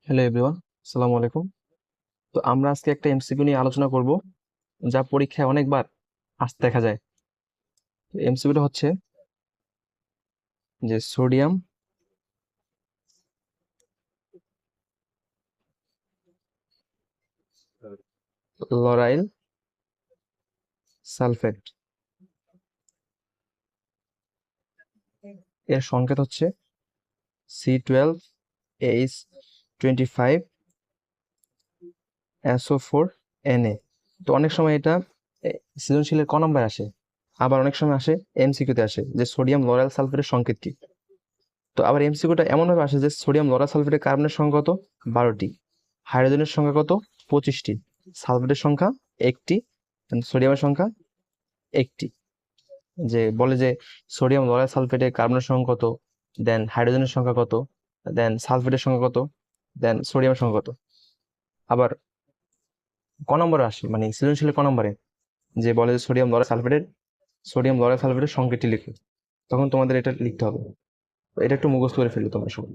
Hello everyone, আসসালামু আলাইকুম। তো আমরা আজকে একটা এমসিকিউ নিয়ে আলোচনা করব, যা পরীক্ষায় অনেকবার আসতে দেখা যায়। এমসিকিউটা হচ্ছে যে সোডিয়াম লরাইল সালফেট এর সংকেত হচ্ছে C12H25SO4Na। তো অনেক সময় এটা সৃজনশীলের ক নাম্বার আসে, আবার অনেক সময় আসে এমসিকিউতে আসে যে সোডিয়াম লরাইল সালফেটের সংকেত কি। তো আবার এমসিকিউটা এমনভাবে আসে যে সোডিয়াম লরাইল সালফেটের কার্বনের সংখ্যা কত, 12টি, হাইড্রোজেনের সংখ্যা কত, 25টি, সালফেটের সংখ্যা একটি, সোডিয়ামের সংখ্যা একটি। যে বলে যে সোডিয়াম লরাইল সালফেটের কার্বনের সংখ্যা কত, দেন হাইড্রোজেনের সংখ্যা কত, দেন সালফেটের সংখ্যা কত, দেন সোডিয়ামের সংখ্যা কত। আবার ক নম্বরে আসে, মানে সৃজনশীলের ক নম্বরে, যে বলে যে সোডিয়াম লরাইল সালফেটের সংকেতটি লিখে, তখন তোমাদের এটা লিখতে হবে। তো এটা একটু মুখস্থ করে ফেলো তোমরা সবাই।